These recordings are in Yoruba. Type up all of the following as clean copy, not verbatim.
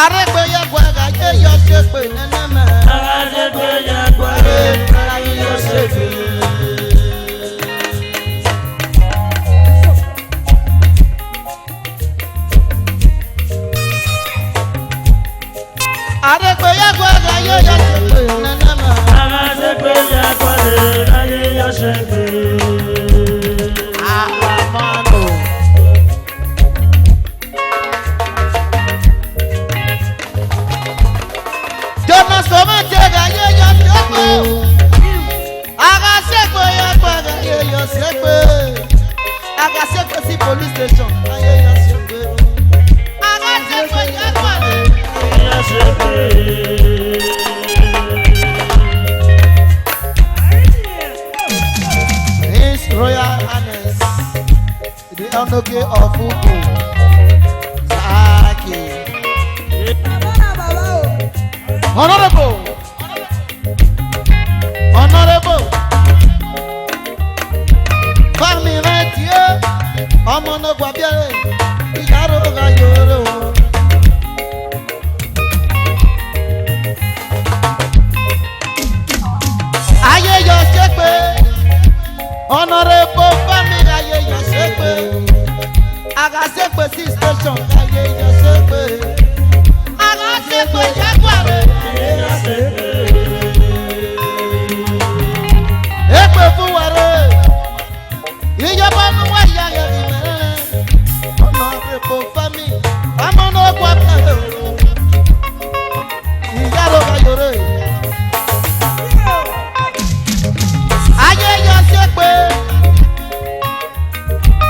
Aregbe ya gwaga ye yo sepe neneme. Aregbe ya gwaga ye yo sepe. Aregbe ya gwaga ye yo sepe neneme. Aregbe ya gwaga ye yo sepe. Alamano. Jonas Komantega ye yo sepe. Aga sepe ya gwaga ye yo sepe. Aga sepe si police station ye yo sepe. Aga sepe ya gwaga ye yo sepe. His Royal Highness, the Onoke of Ugo, Zaki. Honorable, Honorable, Fami Mathieu, Omono Guabiare, Igaro Gayoro. Aye yo sepe. Honorable family aye yo sepe. Aga sepe si station aye yo sepe. Aga sepe jaguare aye yo sepe. Epe fuware. Ijọba nu wa ya ya di mere. Honorable family amono kwa pele. Ijaro ga yore. Aye yo sepe.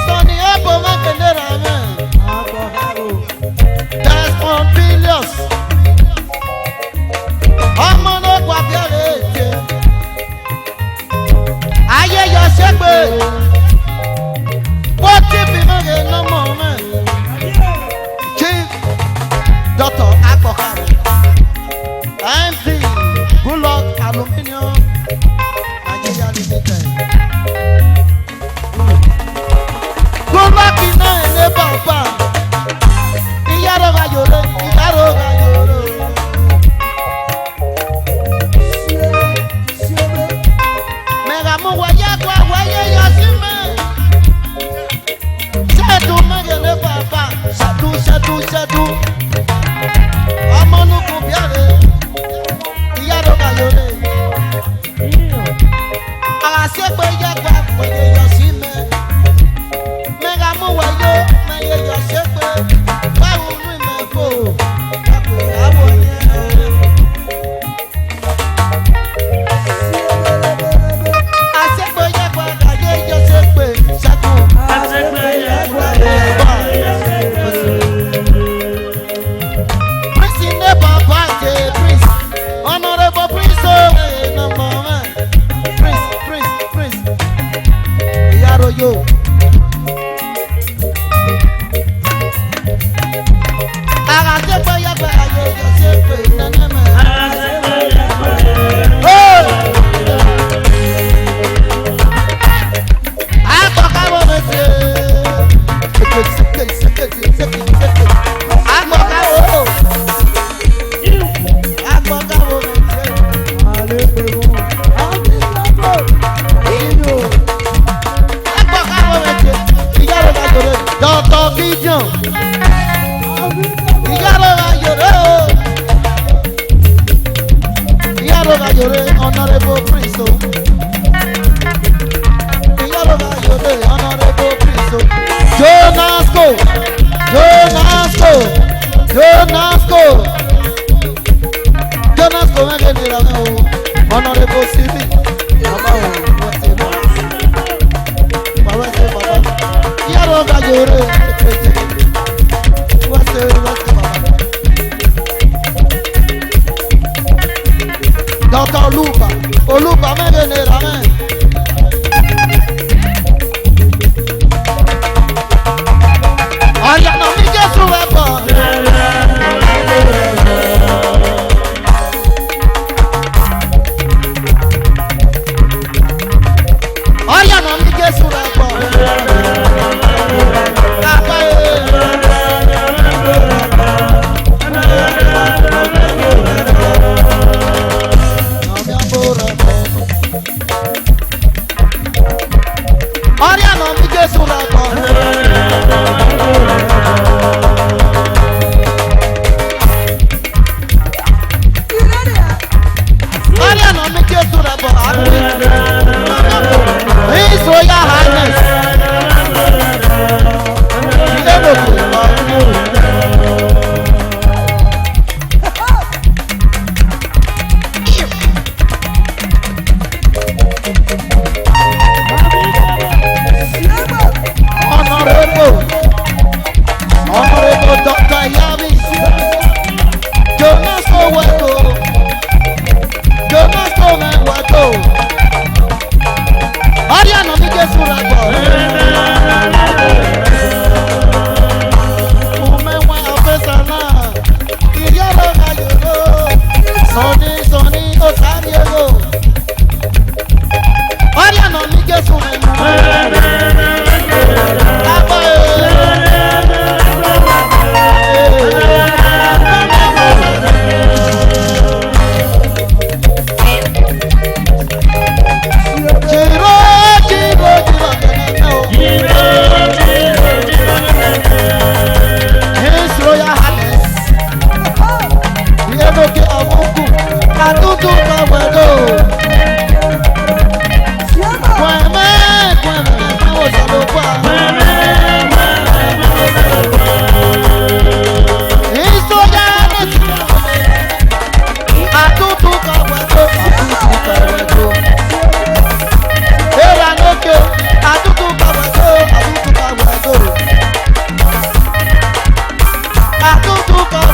Sonny Ebo Makenera men. That's Pompilius. Ọmọ no gwa biare ete. Aye yo sepe. What if you no get no more man? Chief Dr. Akpokaro. MD Good Luck Aluminium Nigeria Limited. Good luck in the papa. Iyaro ga yoro, Iyaro ga yoro. Mega mu waya kwa waya yasime. Shadu mege papa, shadu. Amonu kubiare. Iyaro ga yoro. Asepe ya kwa waya yasime. Mega mu wayo, mege yasepe. Bawo nu mefo. Akwe awo ye. Asepe ya kwa aye yasepe. Shadu. Aregbe ya gwaga ye yo sepe. Prince in the papa, Prince. Honorable Prince, oh, number one. Prince. Yaro yo. Aga sepe ya kwa aye yasepe. Naneme. Aregbe ya gwaga Oh! Akpọkawo mese. Akpọkawo. Akpọkawo mese. Akpọkawo mese. Iyaro ga yore. Dr. Gideon. Iyaro ga yore o. Iyaro ga yore. Honorable Prince o. Iyaro ga yore. Honorable Prince o. Jonasco. Jonasco mege ni ra o. Honorable Civi. Baba o. Baba. Iyaro ga yore. What's Baba. Dr. Oluba mege ni ra me. Oya no mi Jesu wepo. Oya no mi Jesu wepo.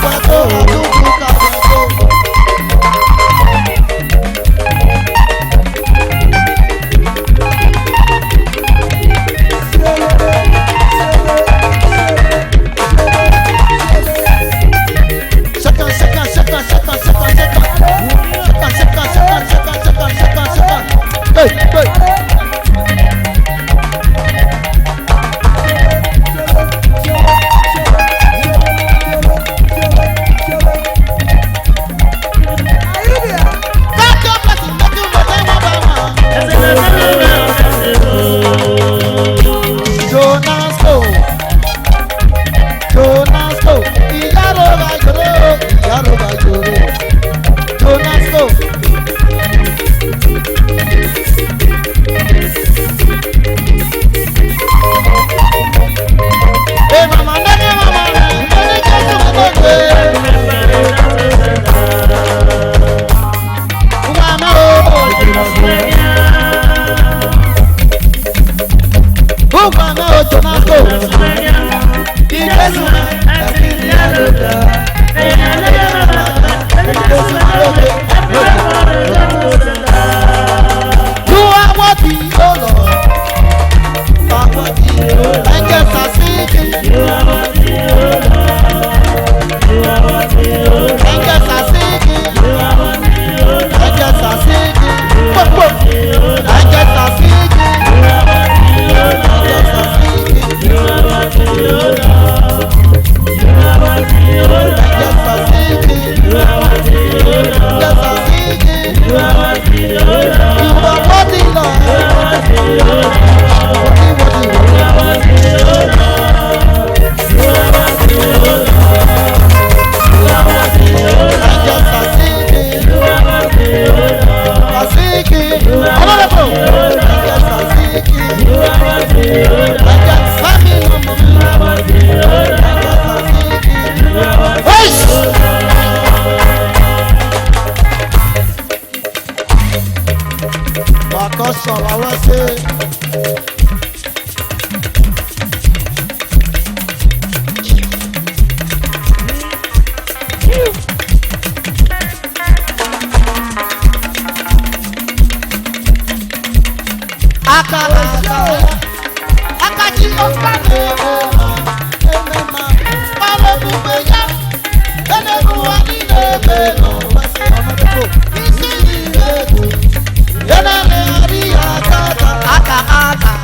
kabeto, adubu kabeto. Aka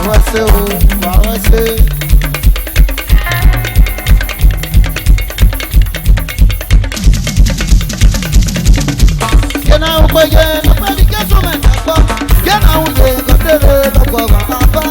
Wàá ṣe o, wàá ṣe. Kena ukoye, napeli kesu menakwa. Kena uye, kotere lokwa wapa.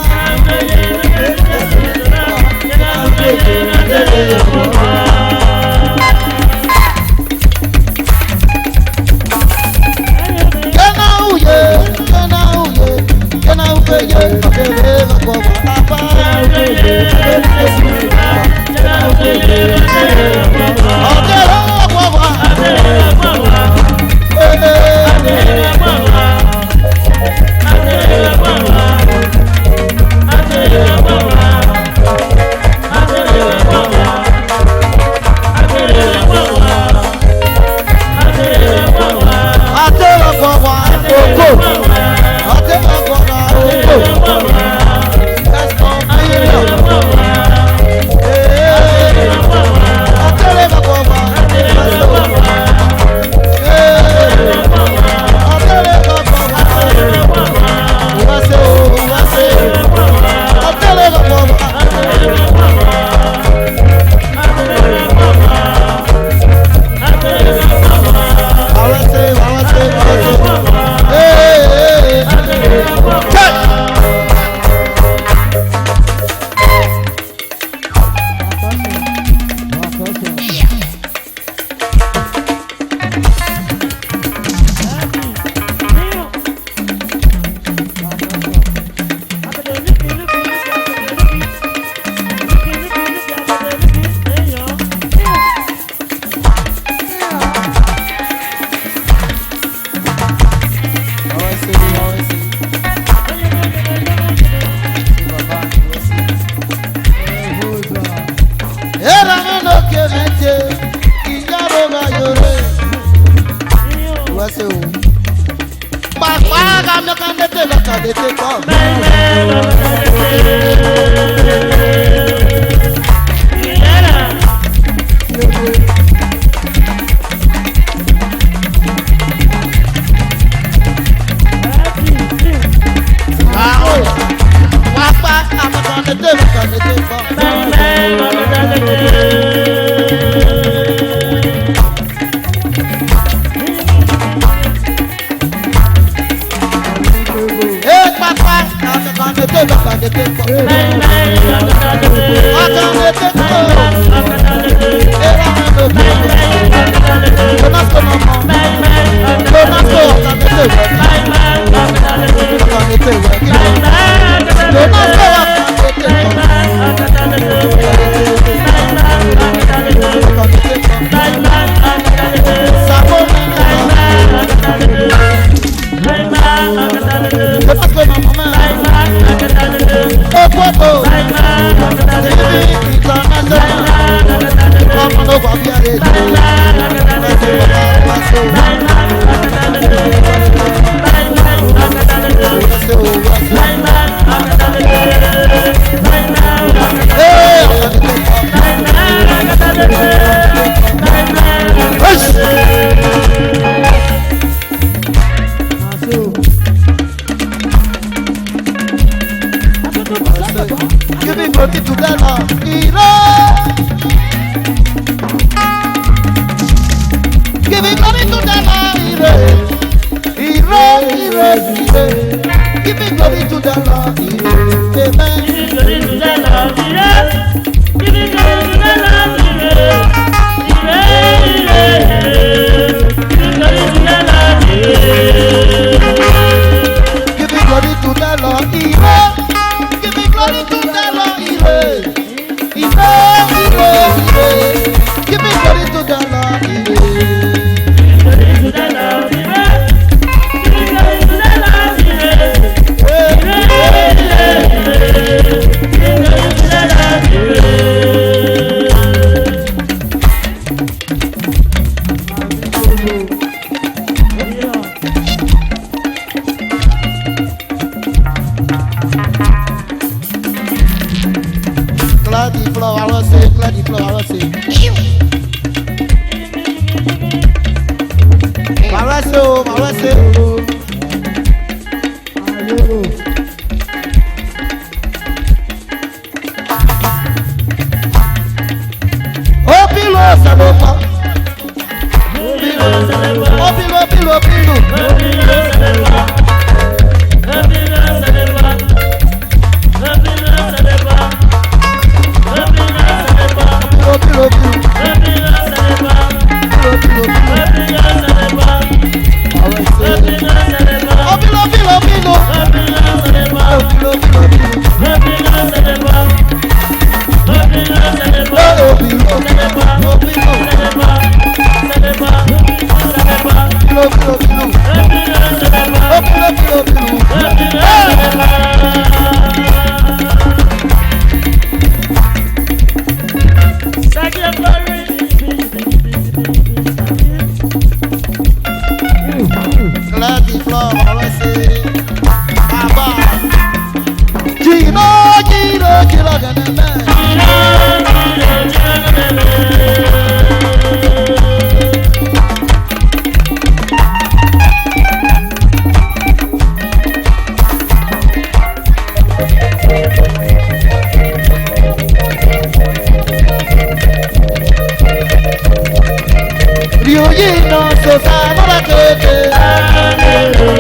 Biugino Sosano la Kete.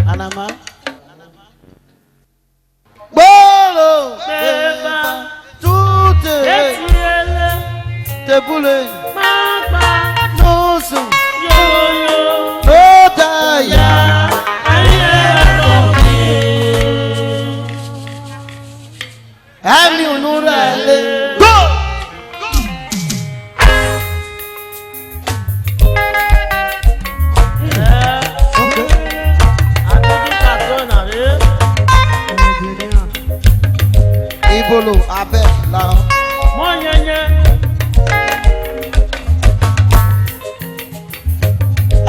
Anama Bolo Tout Te boule Nosu Notaya Ami Unurale Go Ibolo abẹ la. Mọ yẹnyẹ.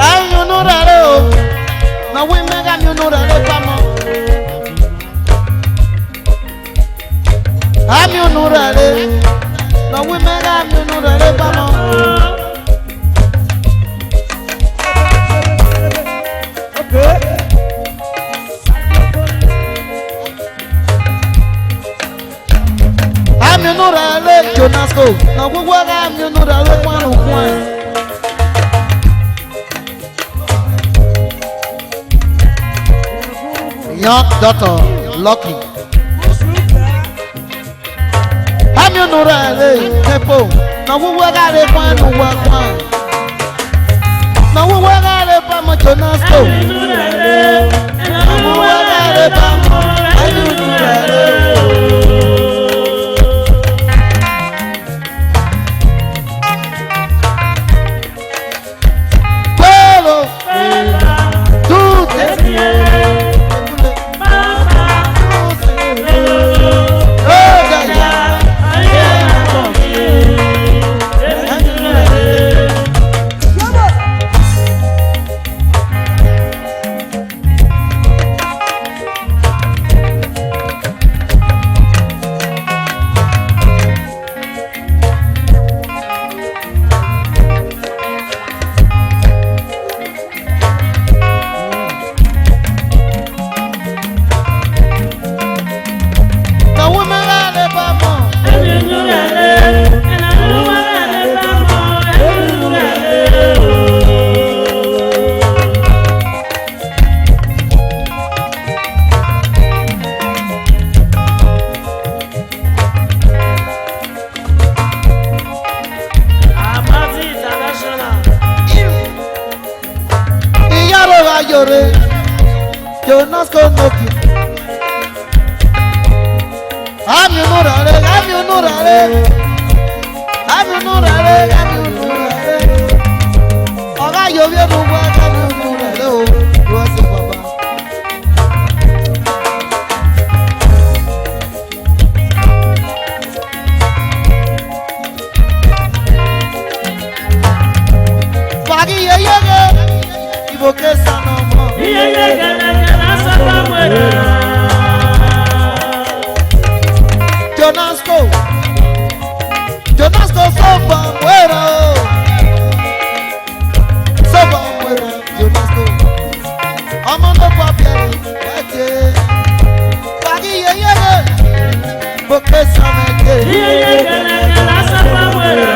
Ayunu rẹ o, na wí mẹ́ga ayunu rẹ pamọ́. Ayunu rẹ, na wí mẹ́ga ayunu rẹ pamọ́. Aminurale Jonasco, na gbogbo ara Aminurale kwanu kwan. Young daughter Lucky. Aminurale Tepo, na gbogbo ara kwanu kwan. Na gbogbo ara pamo Jonasco. Na gbogbo ara pamo Aminurale. Jonas Konoki. Aminurale. Ọ̀gá Yorùbá ló wá Aminurale o. Lọ sí bàbá. Fagi yeyege. Iboke sanomo. Yeyege. Jonasco soba muera, Jonasco. Amando papier, oye. Pagi ye, porque sabe que. La soba muera.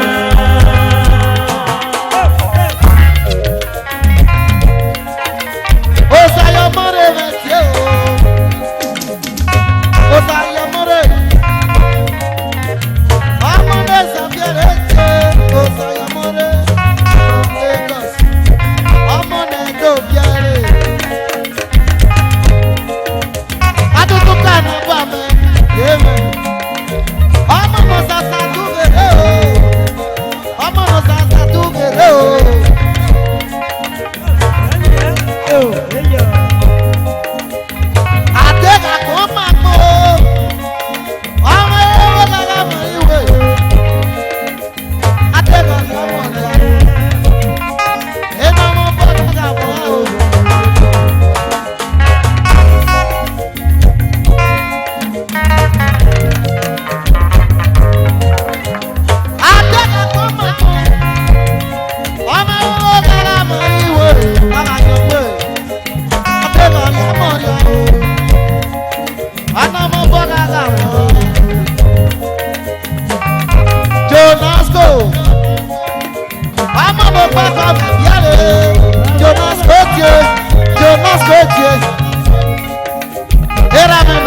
Osayo more metio. Osayo more. Amore sabiere. Osayo more. Lagos. Amone do biare. Adutu kana ba me. Yeme. Amono sasa tu gere o. Amono sasa tu gere o. Adega koma mo. Ame la la ma iwe.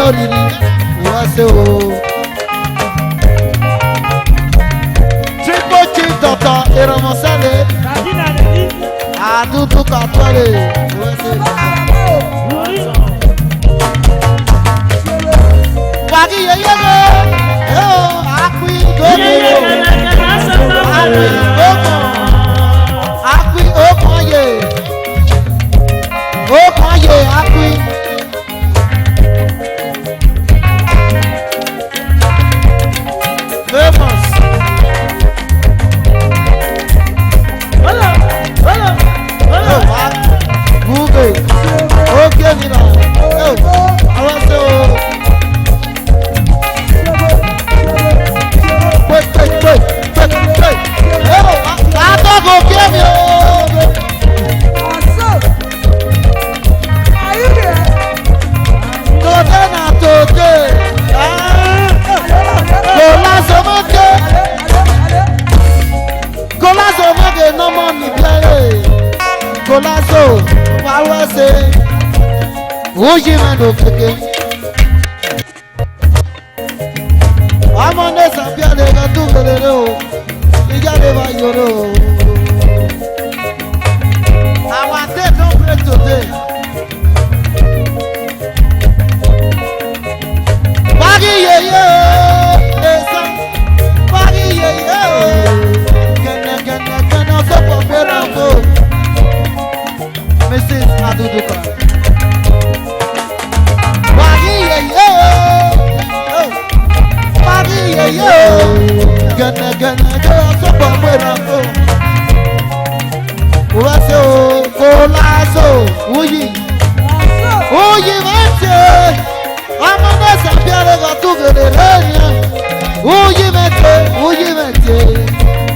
lórìrì wá sí o. Triple chief doctor ìrọ̀mọ̀sẹ́lẹ̀ àdúdú kàtọ́lẹ̀ wá sí. Wàgí yẹyẹ lọ, àpì gómìnà, àpì gómìnà, àpì ókànyè, ókànyè àpì. Famous. Google. Okay, mi na. Àwọn ṣe o. Àtọ́kù kí mi o. Tòde na tòde. Kòlásọmọ́gé. Kòlásọmọ́gé nọ́mọ́ mi bẹ́ẹ̀. Kòlásọ wàá ṣe. Wúyí mẹ́nu kéke. Ọmọ nẹ́sà bí alẹ́ kan tún gbèrèrè o. Ìjáde bá yọrọ o. Our day don break today. Wárí yeye o, èso. Wárí yeye o, gẹ̀nẹ̀gẹ̀nẹ̀gẹ̀nẹ̀ sọ́pọ̀ gbéra o. Mrs. Aduduka. Wárí yeye o, wárí yeye o, gẹ̀nẹ̀gẹ̀nẹ̀gẹ̀nẹ̀ sọ́pọ̀ gbéra o. Wase o, kolazo, uyi, uyi mete, ọmọ mẹsà bí arẹgà tó gèrè lẹ́yìn. Uyi mete,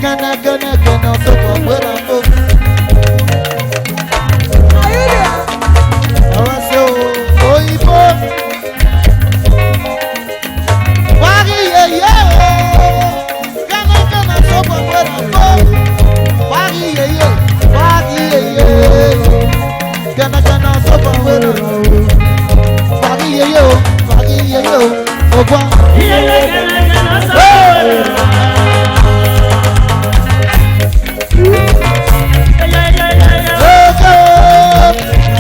gẹ́nẹ́gẹ́nẹ́gẹ́nẹ́ sọ̀kọ̀ gbéra tó. Wase o, oyinbo, wárí yeye o, gẹ́nẹ́gẹ́nẹ́ sọ̀kọ̀ gbéra tó. Wárí yeye. Gana sopa wero. Fagi yeye o, ogwa. Gana sopa wero.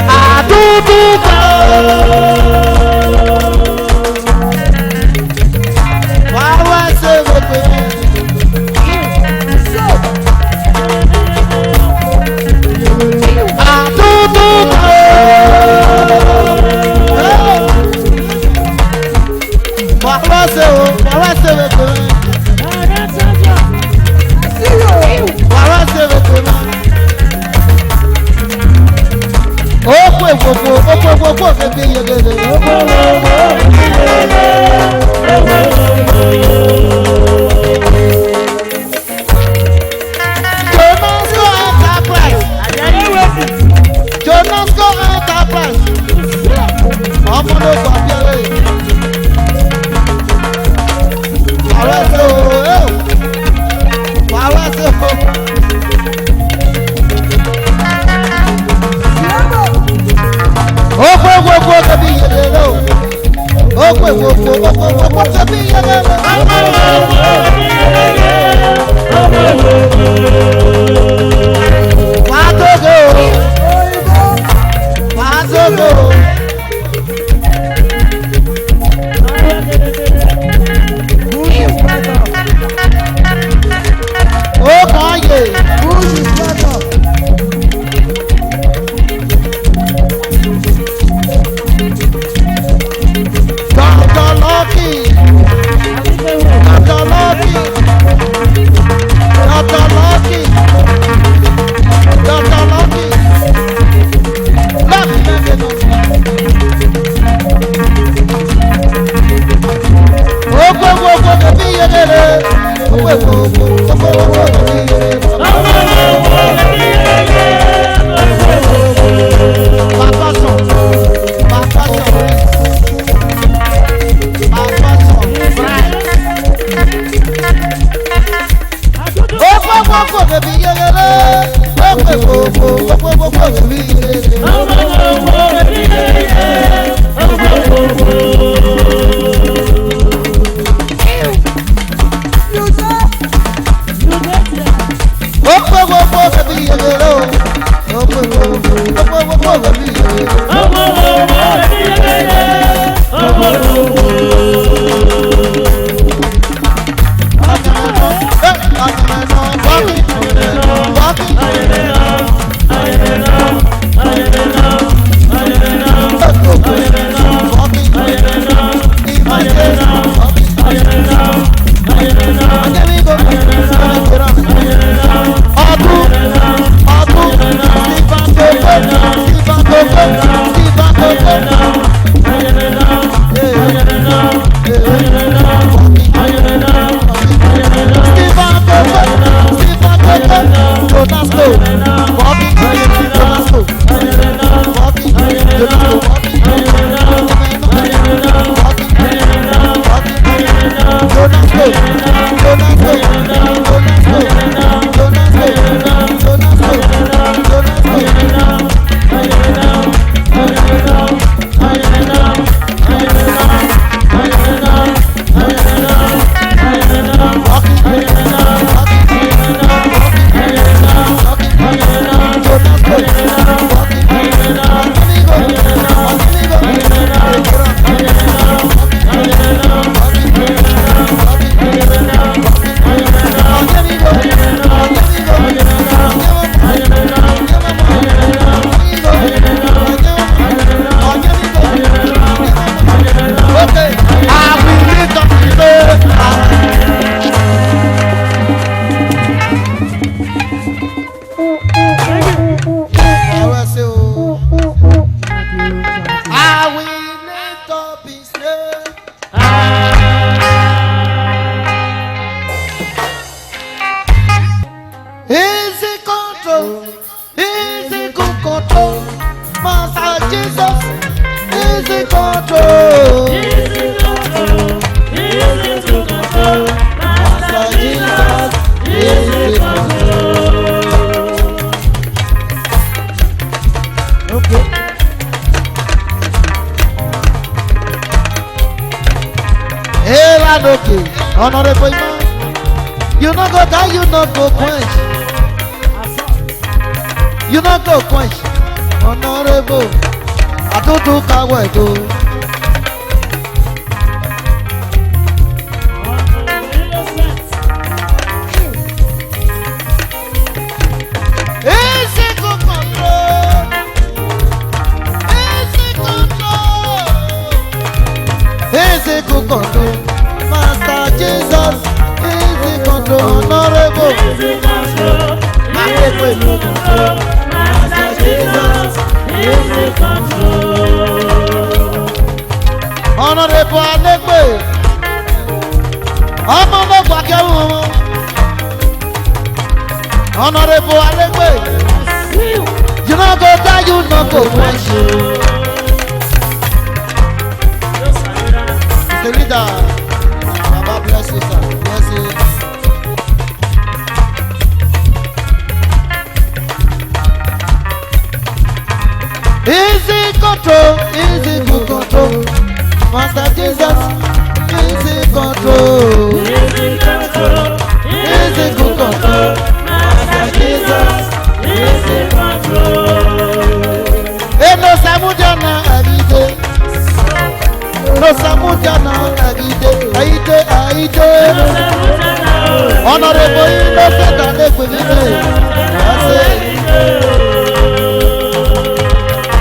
Adudu ka. Wawa se gope. Dr. Lucky. Honorable man, you no go die, you no go quench. You no go quench. Honorable, I don't do kawedo. Easy control. Master Jesus is in control, honorable. Master Jesus is in control. Honorable Alegbe, ọmọ ọlọ́gbà kẹrù wọn. Honorable Alegbe, you no go die, you no go quench. The leader. Bless you, sir. Bless you. Easy control, easy good control. Master Jesus, easy control. Easy control, Easy good control. Master Jesus, easy control. No samudana agide. No samudana agide. Aide. Honorable innocent and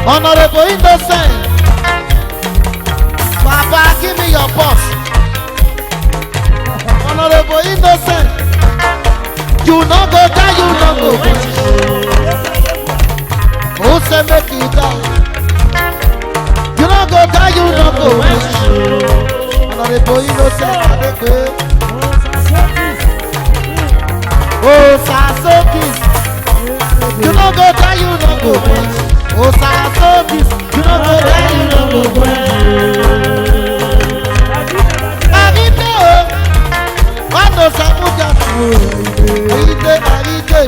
Honorable innocent. Papa, give me your boss. Honorable innocent. You no go die, you no go quench. Who say make you die? You no go die, you no go quench. Honorable innocent. Oh, Sasokis, you no go die, you no go quench. Oh, Sasokis, you no go die, you no go quench. Arite, Wano Samuja, Arite.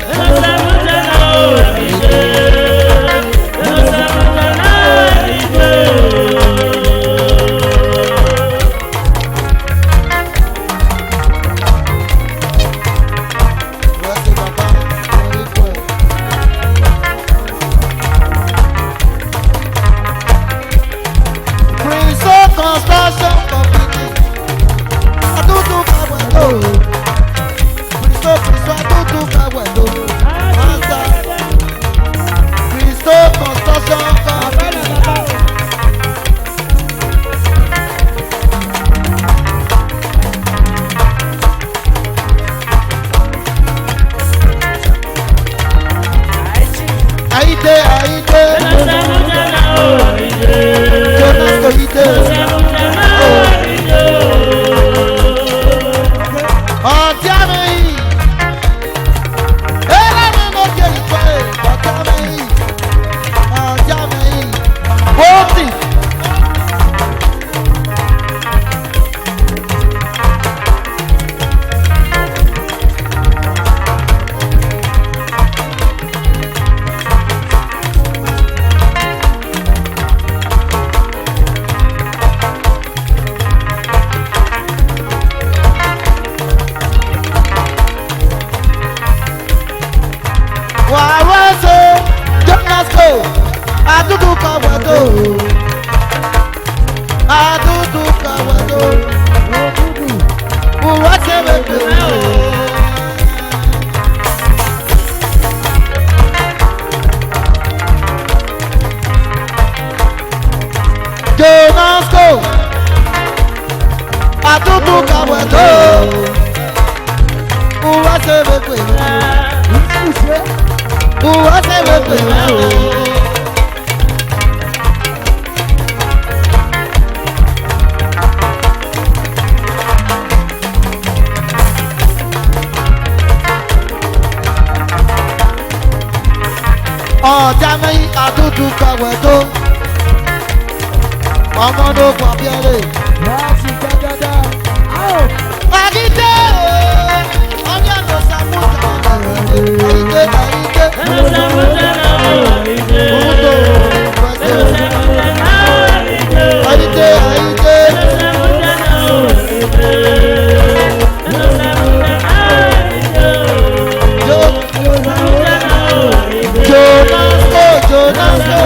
tó. Uwa ṣe wé pè wá. Uwa ṣe wé pè wá. Ọ̀dà mẹ́yìn àdúdú kọ̀wé tó. Ọmọ ló pọ̀ bí ẹrẹ̀. Àdìdé ọjọ́ ló sàmúta àyíké àyíké. Òwúdò wẹ̀sẹ̀. Àyíké àyíké. Jonasco.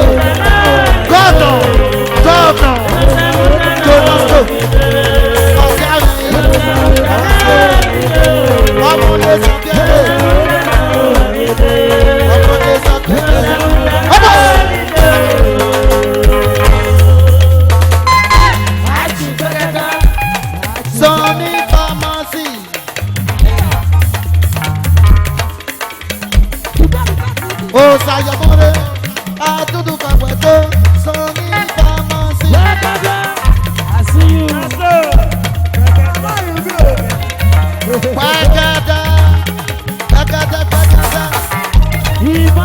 Governor. Jonasco. Ọmọdé sàbíẹ́lẹ̀. Ọmọdé sàbíẹ́lẹ̀. Sunny Pharmacy. Ó ṣàyọ̀mọ́lé. Àdúdú pàpẹ́ tó. Sunny Pharmacy. Pàgàdà.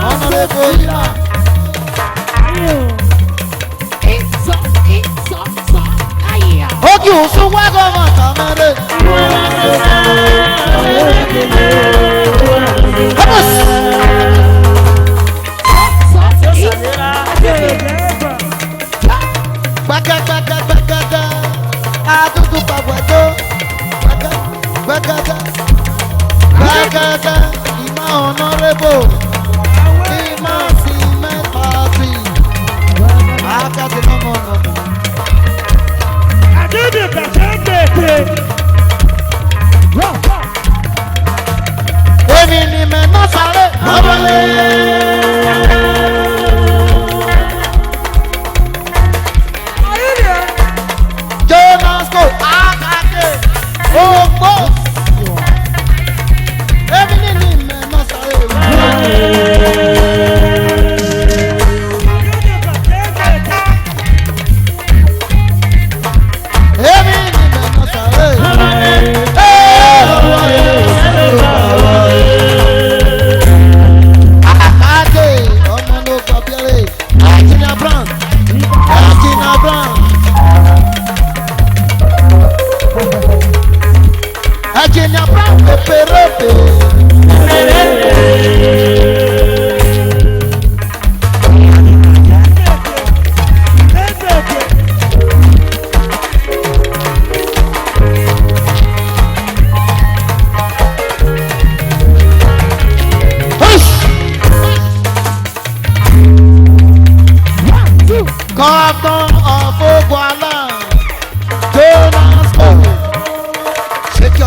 Ọ̀nà èkó yìí náà. Ojú òsùn wá gọ́mọ̀ kàmọ́dé. Gbàgàdà. Àdúdú pàpẹ́ tó. Gbàgàdà. Ìmọ̀ ọ̀nàrẹ́bò. Ìmọ̀ sí mẹ́ta sí. Àkàtì mọ́mọ́ ọ̀nà. Èmi ni mẹ́ná sáré. Jonasco Akake Ogbo. Èmi ni mẹ́ná sáré. Èmi ni mẹ́ná sáré. Akake ọmọ ló kọ bíẹ́rẹ̀. Akina Brown. Akina Brown peperope. Governor of Ogwala, Jonasco. Shake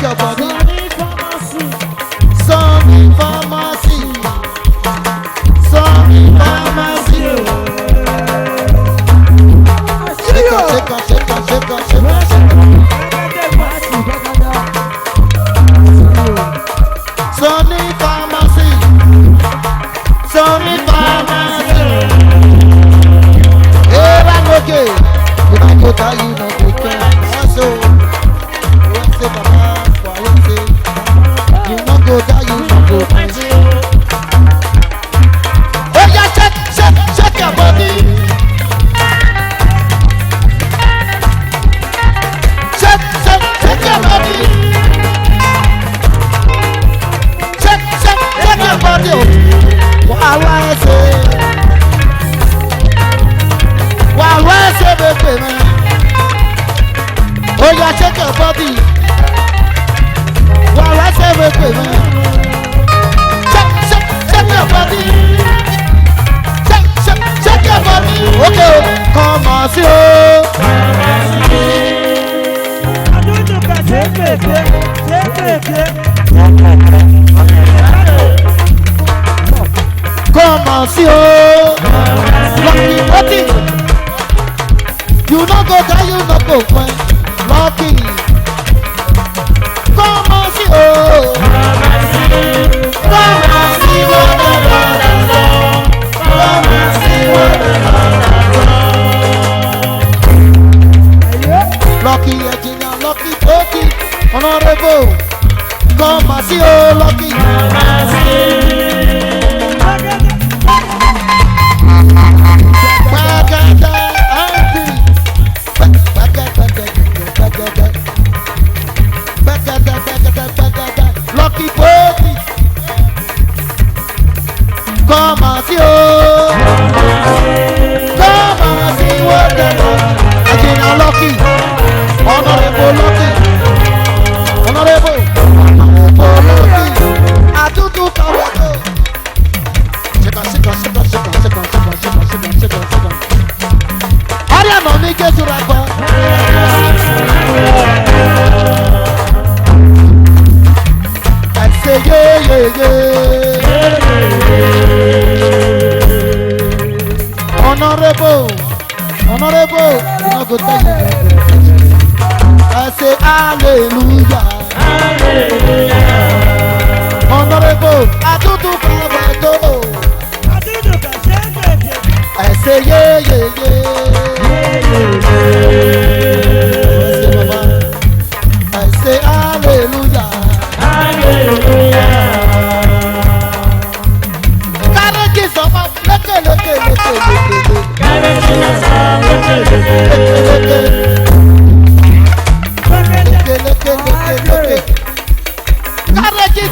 your body. Sunny Pharmacy. Shake Sunny Pharmacy. Okay, if I go tell you no good thing, also, you say Baba, for you say, you no go tell you no good thing. Oh yeah, check your body. Check your body. Check your body. What I say. Wàá ṣe bèbè mi. Ó yá check your body. Wàá ṣe bèbè mi. Check your body. Check your body. Okay, come on, see you. Come on, see you. Lucky body. You no go die, you no go find. Lucky. nọ n'ike jụrụ akọ. I say yeah, yeah, yeah. Honorable, honorable, you know go tell you. I say hallelujah, hallelujah. Honorable, I do kabato. I say yeah, yeah, yeah. I say hallelujah, hallelujah. Karaki sama, leke. Karaki sama, leke. Karaki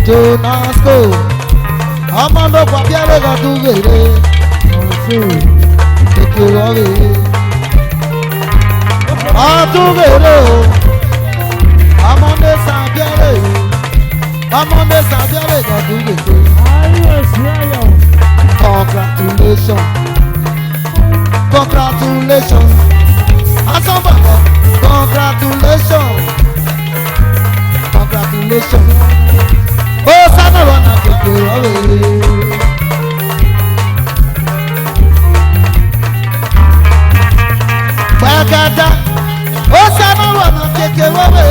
Jonasco, Amando Papiaro Gatugere, Tekirove, Atugere, Amande Sabiare, Gatugere. Congratulations, Asamba, congratulations. Oh, sana wana keke wawe. Bagada. Oh, sana wana keke wawe.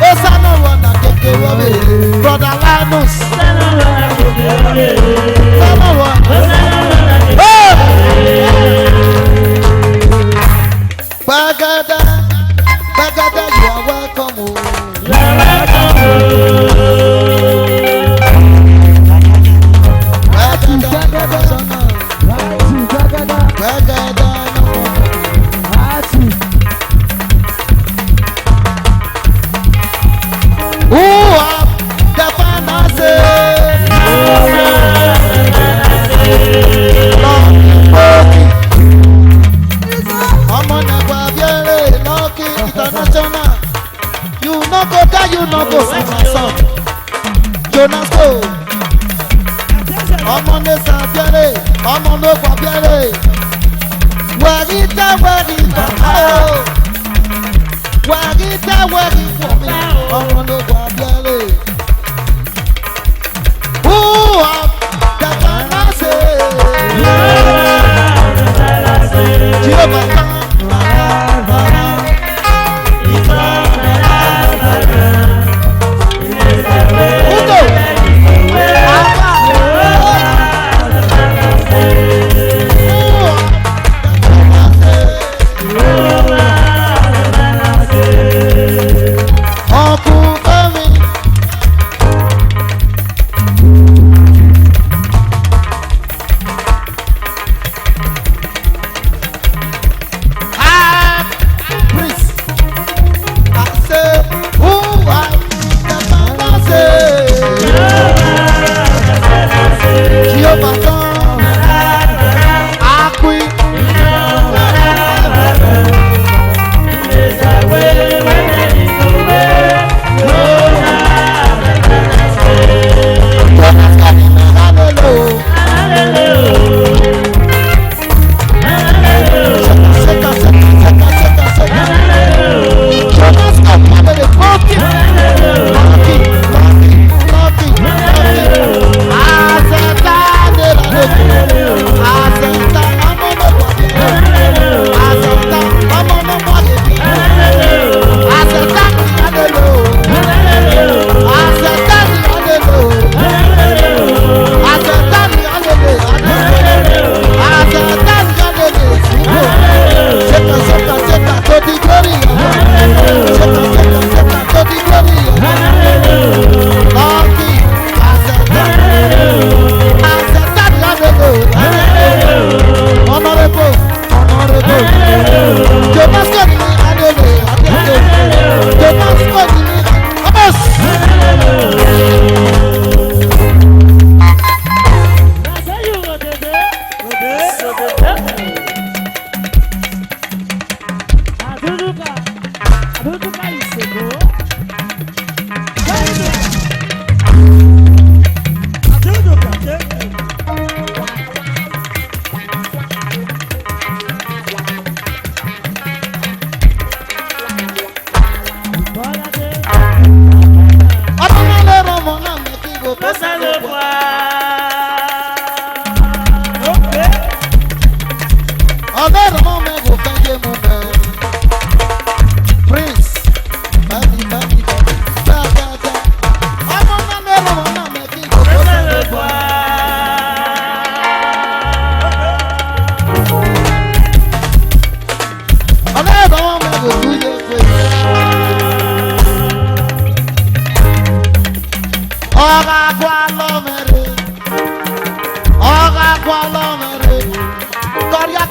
Oh, sana wana keke wawe. Brother Linus. Sana wana keke wawe. Sana wana. Oh. Bagada. Bagada, you are welcome. You are welcome. You no go sing my song. Jonasco. Ọmọ ní sàbíẹ́rẹ́, ọmọ ló fàbíẹ́rẹ́. Wẹ̀rí bàbá o. Wẹ̀rí fún mi, ọmọ ló fàbíẹ́rẹ́.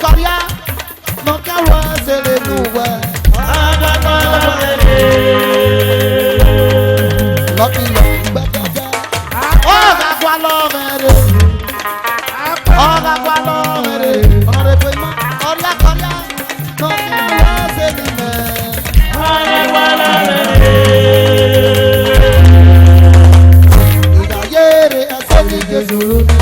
Korea, no kawa sele nuwa. Lucky, gbẹgbẹgbẹ. Ọ̀gá kwa lọ́mẹ̀rẹ̀. Ọ̀gá kwa lọ́mẹ̀rẹ̀. Ọ̀rẹ́ pé mọ́ Korea, no kawa sele mẹ́. Ọ̀gá kwa lọ́mẹ̀rẹ̀. Ìdáyẹrẹ ẹsẹ̀ ní Jésù lónìí.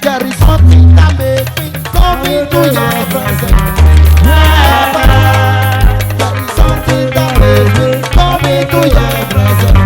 There is something that makes me come into your presence. There is something that makes me come into your presence.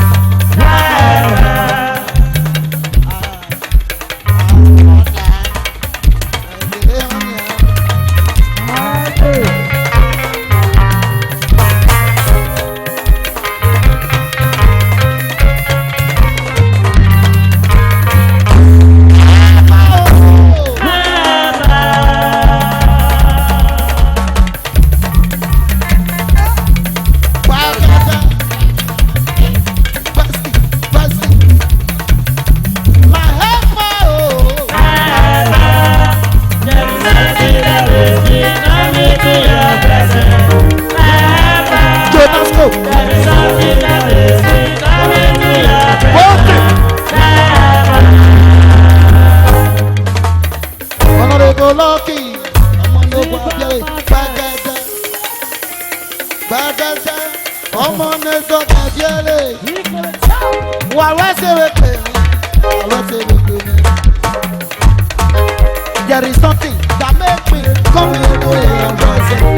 There is something that makes me come into your presence.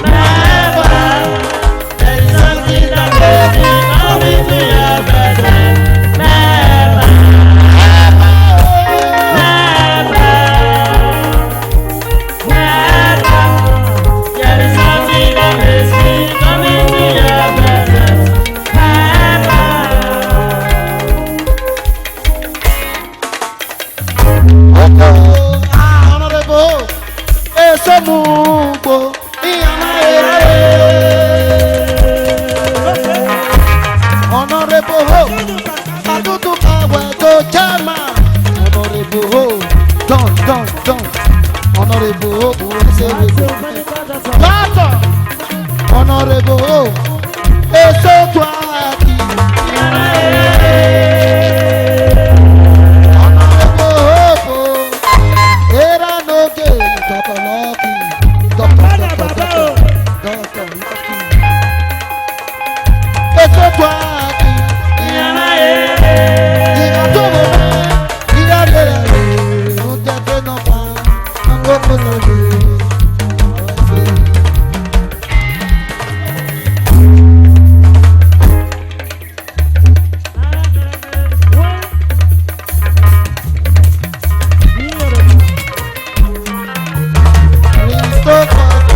There is something that makes me come into your presence. There is something that makes me come into your presence. Somugbo Honorable Ho Atutu Kaweto Chama Honorable Ho Don't Honorable Ho Doctor Honorable Ho Eso Twaki Honorable Ho Era no gay Dr. Lucky Stop.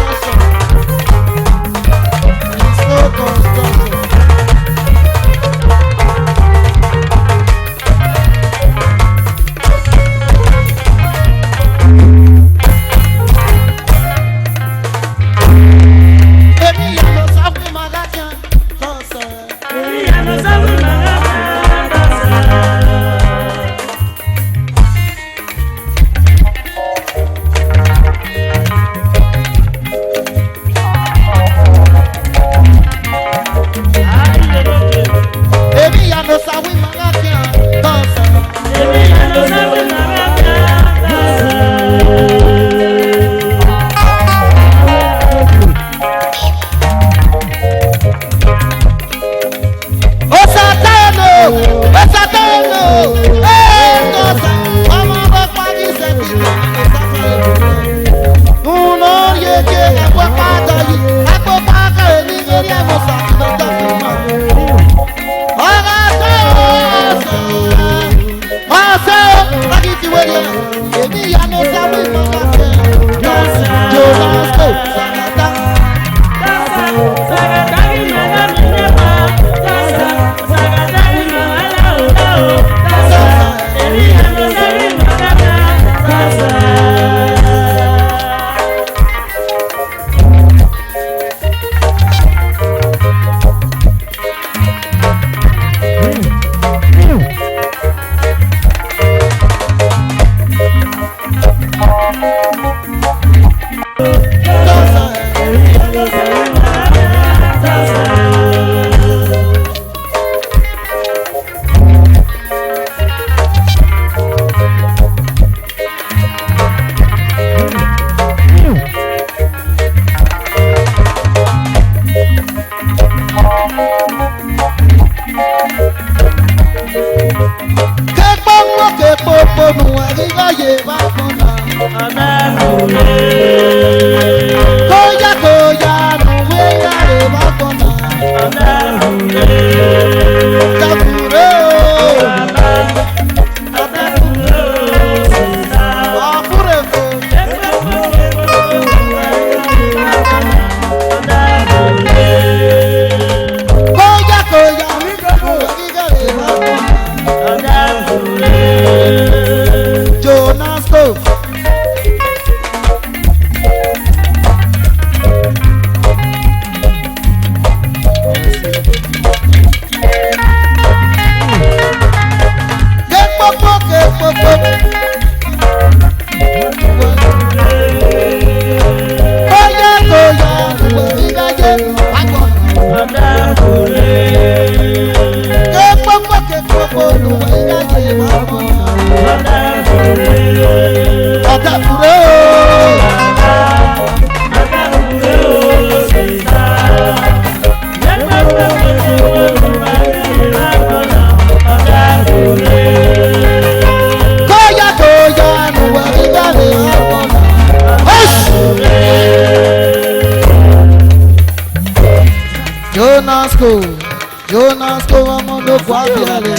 Jonas go among the Guapiale.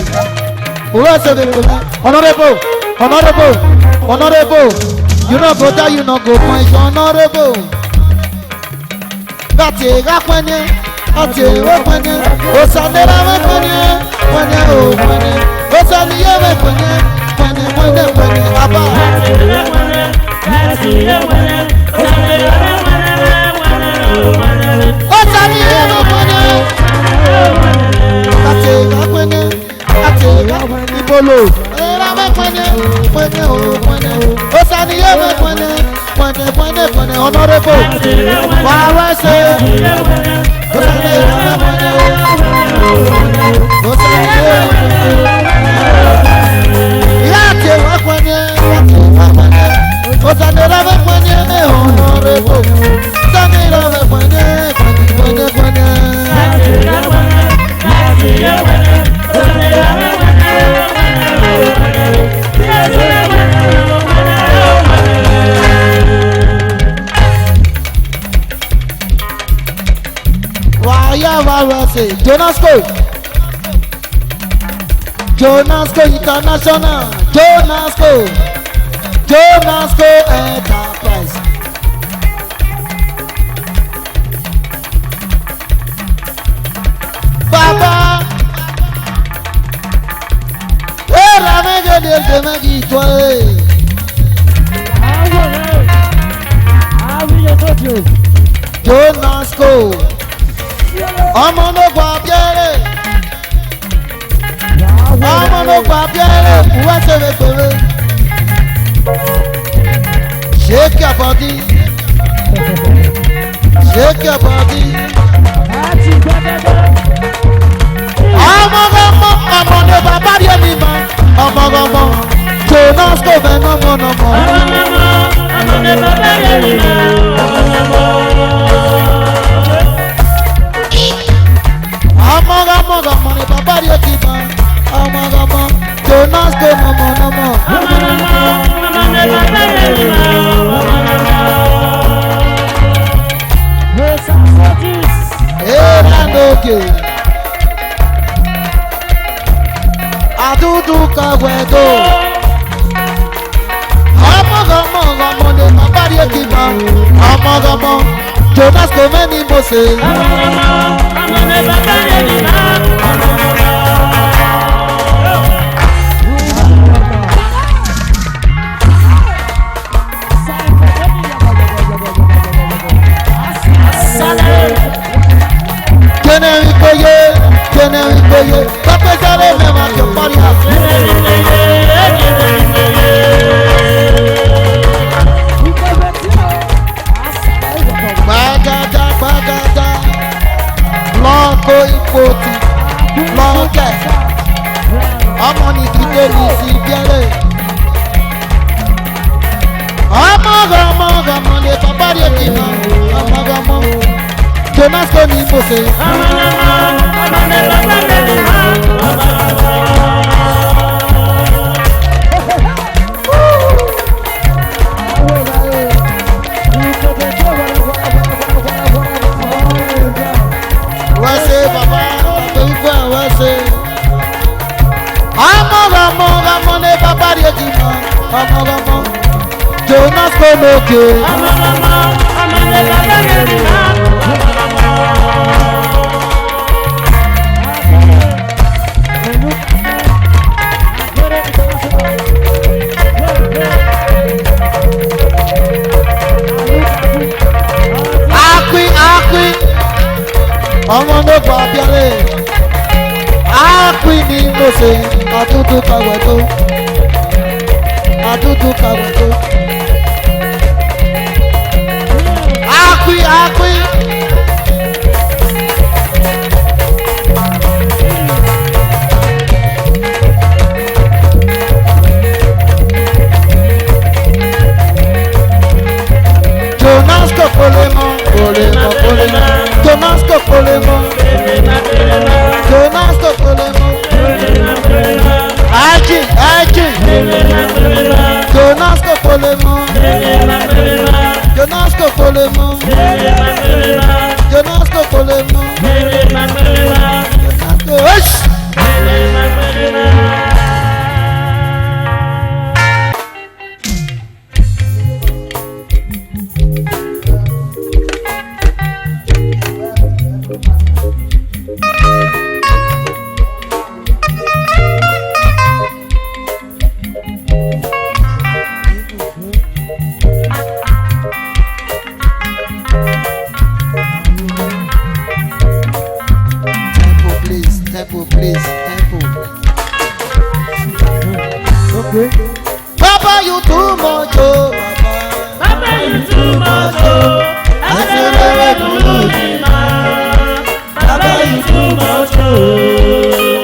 Who else are they? Honorable. You know go there, you know go point honorable. That's it, Osanera Jonasco International, Jonasco Enterprise. Baba, la mega del Demagito. Jonasco, Amano Guapiere. Amano Guapiere, what's the shake your body. Shake your body. Amano Baba Yelima. Amano Jonasco Venomo. Amano Baba Yelima. Amano Baba Yelima. Amagama, Jonasco, Mama. Adudu Kawedo. Amagama, Baba Yelima. Amagama, Jonasco, many Moses. Amagama, Baba Yelima. Kenericoye, Papazale, Mema, your body has Bagada, Longo Ipoti, Longa, Amoni Kideli, Sibiale, Amagama, Papa Yakima, Amagama, Jonasco Nimose. Jonasco Moke. Akwi. Ọmọ ló gba abíálẹ̀. Akwi ni mo ṣe àtúntò kàwé tó. Akwi. Jonasco Polemo. Jonasco Polemo. Aji. Jonasco Polemo. Jonasco Polemo. Grace Temple. Okay. Baba, you too much, oh, Baba. Baba, you too much, oh. I said, Baba, you too much, oh.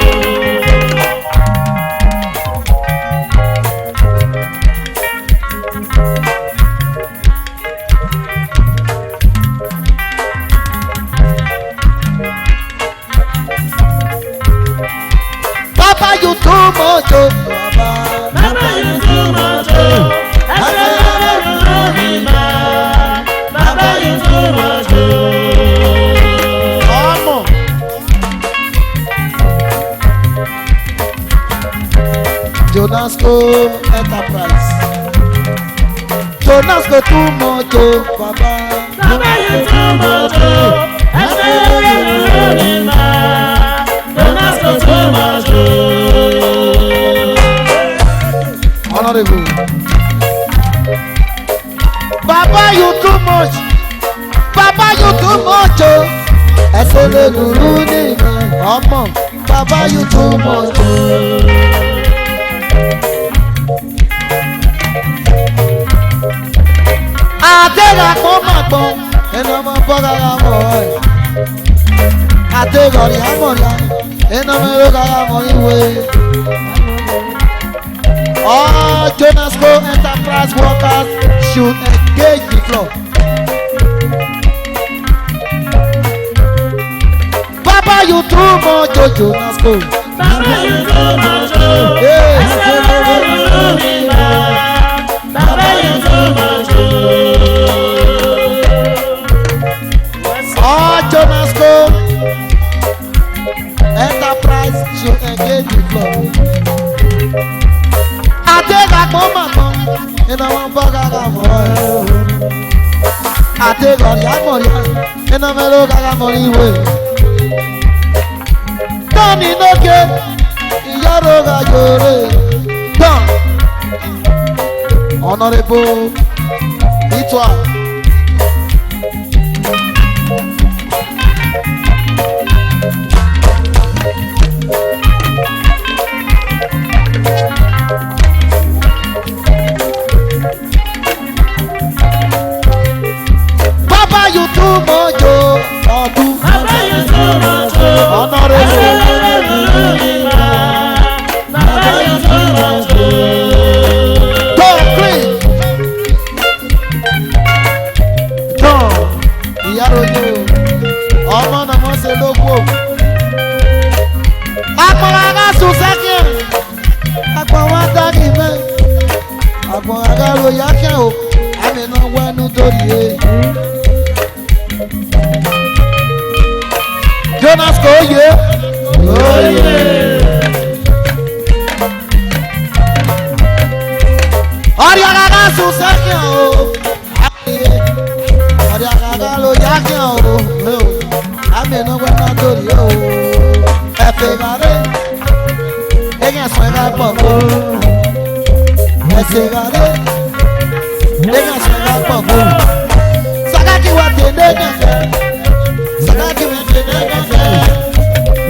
Baba, you too much, oh, Baba. Baba, you too much, oh. I said, Baba, you too much, oh. Come on. Jonasco Enterprise. Jonasco too much, oh, Baba. Baba, you too much, oh. I said, don't ask for too much, oh. Honorable. Baba, you too much. Baba, you too much, oh. Ẹsẹ̀ lè lùlù ní ọmọ. Baba, you too much, oh. Àdéhà kó má gbọ́n, ẹnu ọmọ bọ́gàrà mọ̀ ẹ́. Àdéhà rí àmọ̀lá, ẹnu ọmọ ìrọ̀gàrà mọ̀ ìwé. All Jonasco Enterprise workers should engage the floor. Baba, you too much, oh, Jonasco. Baba, you too much, oh. Hey. I said, Baba, you too much, oh. All Jonasco Enterprise should engage the floor. Adéhàpọ̀ màmọ́ iná wọn bọ́ kára mọ́ ẹ̀. Adéhàrí àmọ̀ríà iná mẹ́lò kára mọ́ ìwé. Tọ́ni lókè ìyọ́rò gàjòrè tán. Honorable Itwa. Baba, you too much, oh, ọdún. Baba, you too much, oh. Honorable. Baba, you too much, oh. Go clean. Tán ìyáròyè o, ọmọ náà mọ̀ ṣe lóko. Àpọ̀n ara sùn sẹ́kìn. Àpọ̀n wọn dání mẹ́. Àpọ̀n ara ro yákẹ́ o, àmì náà wẹ́nu torí e. Jonasco oyè. Oyè. Ọ̀rẹ́ ara sùn sẹ́kìn o. Ọ̀rẹ́ ara ro yákẹ́ o. Àmì náà wẹ́nu torí o. Ẹ̀fẹ̀ ìbàrẹ̀. Ẹ̀yìn ẹ̀sùn ẹ̀ka pọ̀ fún. Ẹ̀sẹ̀ ìbàrẹ̀. Ẹ̀yìn ẹ̀sùn ẹ̀ka pọ̀ fún. Sàkákì wà tẹ̀lé kẹ̀kẹ́. Sàkákì wà tẹ̀lé kẹ̀kẹ́.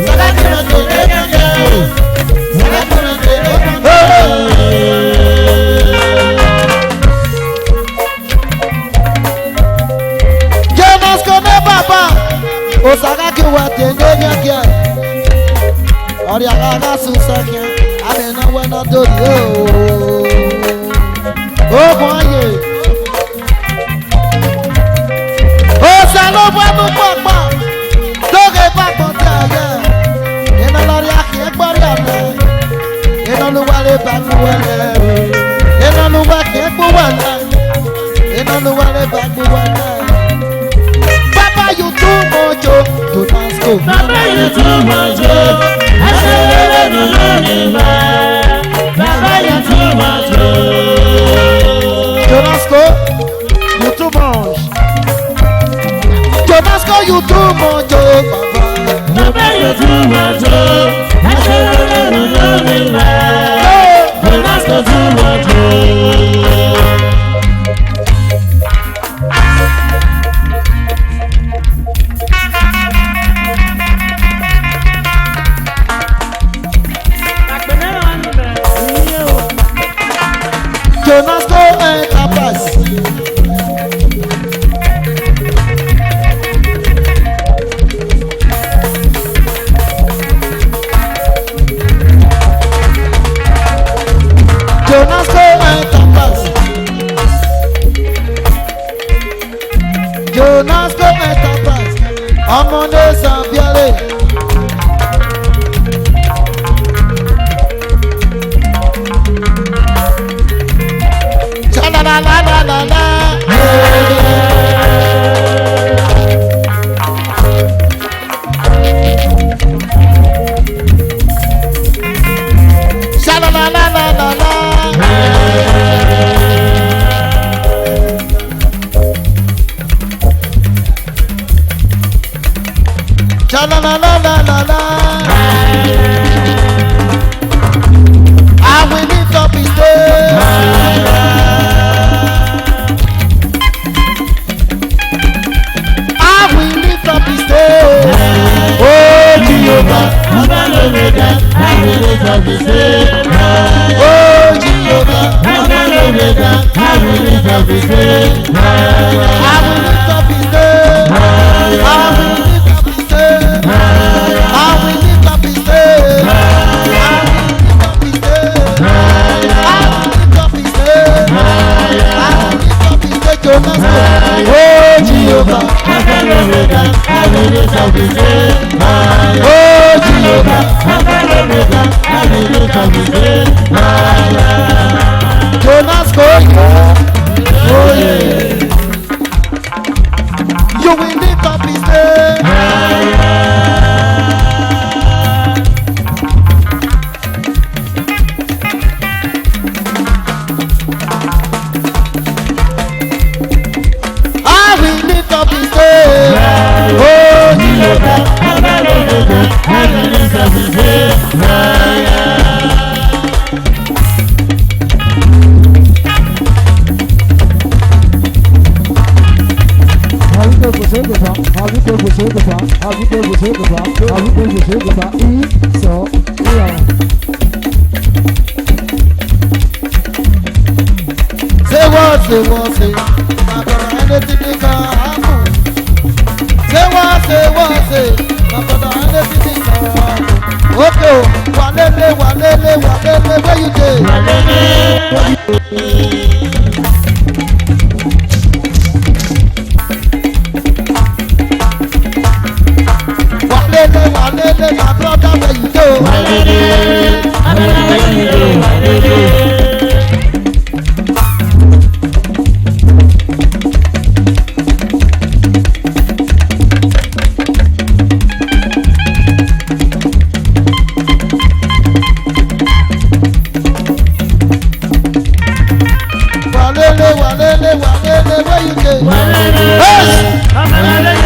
Sàkákì wà tẹ̀lé kẹ̀kẹ́. Sàkákì wà tẹ̀lé kẹ̀kẹ́. Jonasco ní bàbá. Osàkákì wà tẹ̀lé kẹ̀kẹ́. Ọ̀rẹ́ àgàgà sùn sẹ́kìn. Àmì náà wẹ́ náà dòdì o. Ogun ayé. Òsè ló bọ́ mú pọ̀pọ̀. Lóge pàpọ̀ tẹ̀ ẹ̀yẹ. Iná lórí àkìyẹ́ gbọ́rí àná. Iná ló wálé bá kú wẹ́lẹ́. Iná ló wá kìí kú wẹ́lẹ́. Iná ló wálé bá kú wẹ́lẹ́. Baba, you too much, oh, Jonasco. Baba, you too much, oh. I said, Baba, you too much, oh. Jonasco, you too much. Jonasco, you too much, oh, Baba. Baba, you too much, oh. I said, Jonasco too much, oh. Jonasco Enterprise, ọmọdé Sanbiale. Cha-la-la-la-la-la-la. Cha-la-la-la-la-la-la. Cha-la-la-la-la-la-la. I will lift up his name. I will lift up his name. Oh, Jehovah, Omega, I will lift up his name. oh, Jehovah, Omega, I will lift up his name. I will lift up his name. I will lift up his name. I will lift up his name. I will lift up his name. I will lift up his name. I will lift up his name. Jonas, oh, Jehovah, Omega, I will lift up his name. oh, Jehovah, Omega, I will lift up his name. Jonas, oh yeah. You will lift up his name. I will lift up his name. Oh, Jehovah. Omega, I will lift up his name. Say what, say what, say. My brother, anything they can happen. Say what, say what, say. My brother, anything they can happen. Okay, walele, walele, walele, where you dey? Walele, walele, my brother, where you go? Walele, walele, walele, where you dey? Hey!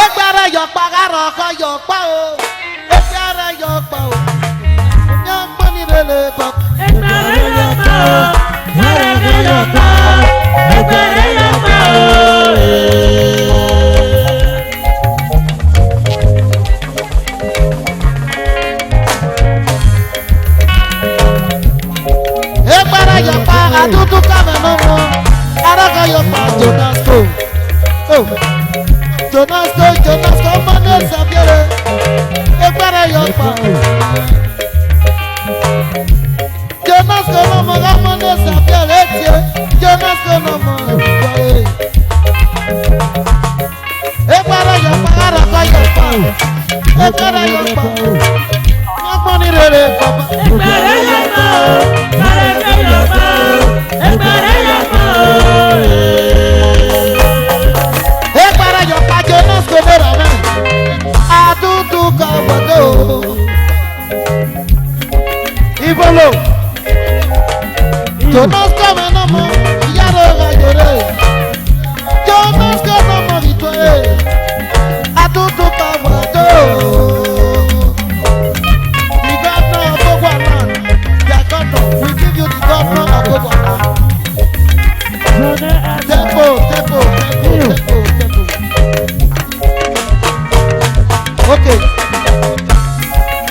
Egbere yọpa gara ọkọ yọpa o. Egbere yọpa o. Ní ọgbọ́n ní rere bọ̀. Egbere yọpa àdúdú kàmẹ́ náà mọ́. Arákọ̀ yọpa Jonasco. Jonasco, Jonasco, ọmọdé Sanbiale. Egbere yọpa. Jonasco lọmọ ọmọdé Sanbiale tiẹ̀. Jonasco lọmọ ìgbàlè. Egbere yọpa arákọ̀ yọpa. Egbere yọpa. Ọgbọ́n ní rere bàbá. Egbere yọpa Jonasco lọ́ra náà. Àdúdú kàwọ́dọ̀. Ibolo. Jonasco mi náà mọ ìyára ìrajòrè. Jonasco náà mọ ìtòrè. Àdúdú kàwọ́dọ̀. The governor of Ogwaland, their governor, we give you the governor of Ogwaland. Tempo, tempo, tempo, tempo, tempo. Okay.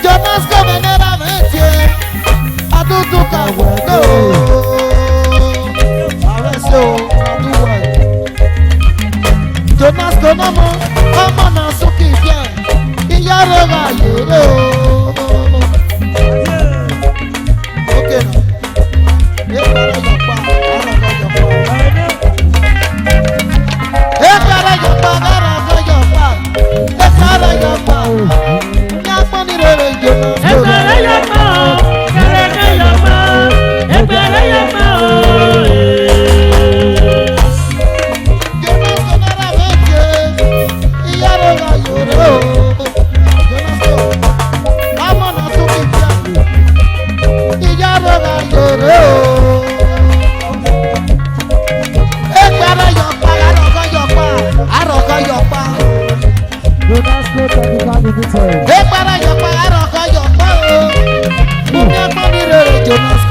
Jonasco menera metie, adudu kawodo. Arresto, aduwa. Jonasco nomo, ọmọ na suki bia, iyaro ga yoro.